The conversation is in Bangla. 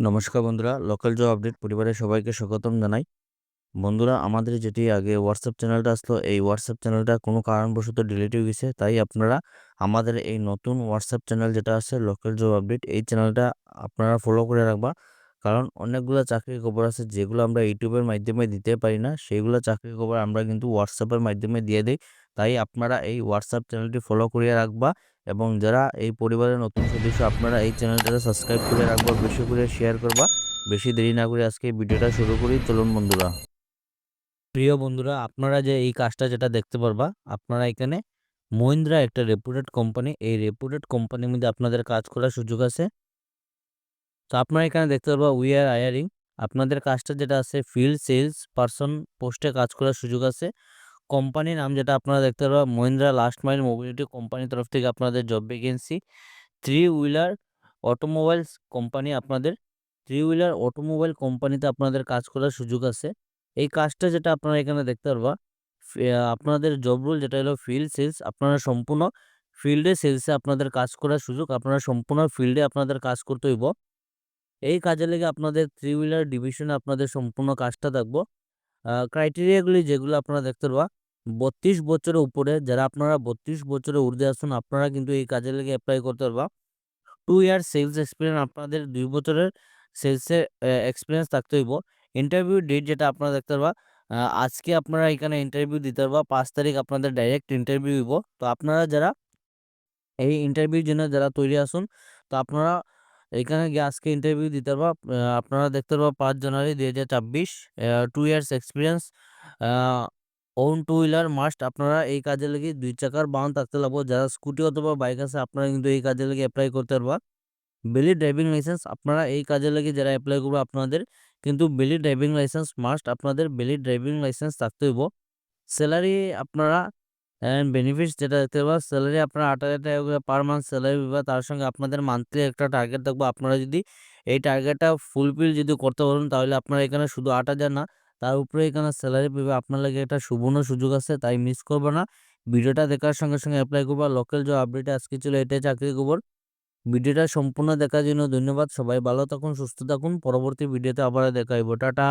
নমস্কার বন্ধুরা, লোকাল জব আপডেট পরিবারের সবাইকে স্বাগতম জানাই। বন্ধুরা, আমাদের যেটি আগে হোয়াটসঅ্যাপ চ্যানেলটা আসলো, এই হোয়াটসঅ্যাপ চ্যানেলটা কোনো কারণবশত ডিলিট হয়ে গেছে। তাই আপনারা আমাদের এই নতুন হোয়াটসঅ্যাপ চ্যানেল যেটা আছে লোকাল জব আপডেট, এই চ্যানেলটা আপনারা ফলো করে রাখবা। কারণ অনেকগুলো চাকরির খবর আছে যেগুলো আমরা ইউটিউবের মাধ্যমে দিতে পারি না, সেইগুলো চাকরির খবর আমরা কিন্তু হোয়াটসঅ্যাপের মাধ্যমে দিয়ে দিই। তাই আপনারা এই হোয়াটসঅ্যাপ চ্যানেলটি ফলো করিয়ে রাখবা এবং যারা এই পরিবারের নতুন সদস্য আপনারা এই চ্যানেলটা সাবস্ক্রাইব করে রাখবা, বেশি করে শেয়ার করবা। বেশি দেরি না করে আজকে ভিডিওটা শুরু করি, চলুন বন্ধুরা। প্রিয় বন্ধুরা, আপনারা যে এই কাজটা যেটা দেখতে পারবা, আপনারা এখানে মহিন্দ্রা একটা রেপুটেড কোম্পানি, এই রেপুটেড কোম্পানির মধ্যে আপনাদের কাজ করার সুযোগ আছে। তো আপনারা এখানে দেখতে পারবা উই আর হায়ারিং, আপনাদের কাজটা যেটা আছে ফিল্ড সেলস পারসন পোস্টে কাজ করার সুযোগ আছে। কোম্পানির নাম যেটা আপনারা দেখতে পারবা মহিন্দ্রা লাস্ট মাইল মোবিলিটি কোম্পানির তরফ থেকে আপনাদের job vacancy. Three wheeler automobiles company, আপনাদের থ্রি হুইলার অটোমোবাইল কোম্পানিতে আপনাদের কাজ করার সুযোগ আছে। এই কাজটা যেটা আপনারা এখানে দেখতে পারবা, আপনাদের জব রোল যেটা হলো ফিল্ড সেলস, আপনারা সম্পূর্ণ ফিল্ডে সেলসে আপনাদের কাজ করার সুযোগ, আপনারা সম্পূর্ণ ফিল্ডে আপনাদের কাজ করতে হইব। এই কাজে লেগে আপনাদের থ্রি হুইলার ডিভিশনে আপনাদের সম্পূর্ণ কাজটা থাকবো। ক্রাইটেরিয়াগুলি যেগুলো আপনারা দেখতে পারবা, 32 বছরের উপরে যারা আপনারা 32 বছরের ঊর্ধ্বে আছেন, আপনারা কিন্তু এই কাজে লেগে অ্যাপ্লাই করতে পারবা। 2 ইয়ার সেলস এক্সপিরিয়েন্স, আপনাদের 2 বছরের সেলসের এক্সপিরিয়েন্স থাকতে হইব। ইন্টারভিউ ডেট যেটা আপনারা দেখতে পারবা, আজকে আপনারা এখানে ইন্টারভিউ দিতে পারবা। 5 তারিখ আপনাদের ডাইরেক্ট ইন্টারভিউ হইব। তো আপনারা যারা এই ইন্টারভিউর জন্য যারা তৈরি আছেন, তো আপনারা এখানে গিয়ে আজকে ইন্টারভিউ দিতে পারবা। আপনারা দেখতে পারবা 5 জানুয়ারি 2024, 2 years experience, a own two wheeler must, আপনারা এই কাজে লেগে 2 চাকার বাহন থাকতে লাগবো। যারা স্কুটি অথবা বাইক আছে আপনারা কিন্তু এই কাজে লেগে এপ্লাই করতে পারবা। ভ্যালিড ড্রাইভিং লাইসেন্স, আপনারা এই কাজে লেগে যারা এপ্লাই করবে আপনাদের কিন্তু ভ্যালিড ড্রাইভিং লাইসেন্স মাস্ট, আপনাদের ভ্যালিড ড্রাইভিং লাইসেন্স থাকতে হইব। স্যালারি আপনারা বেনিফিটস যেটা দেখতে পাবা, স্যালারি আপনারা ৮,০০০ টাকা করে পার মান্থ স্যালারি পাবা। তার সঙ্গে আপনাদের মান্থলি একটা টার্গেট থাকবে। আপনারা যদি এই টার্গেটটা ফুলফিল যদি করতে পারেন তাহলে আপনারা এখানে শুধু ৮,০০০ না, তার উপরে এখানে স্যালারি পাবে। আপনার লাগে একটা সুবর্ণ সুযোগ আছে, তাই মিস করবে না। ভিডিওটা দেখার সঙ্গে সঙ্গে এপ্লাই করবা। লোকাল জব আপডেটে আজকে ছিল এটাই চাকরির খবর। ভিডিওটা সম্পূর্ণ দেখার জন্য ধন্যবাদ। সবাই ভালো থাকুন, সুস্থ থাকুন। পরবর্তী ভিডিওতে আবার দেখা হইব। টাটা।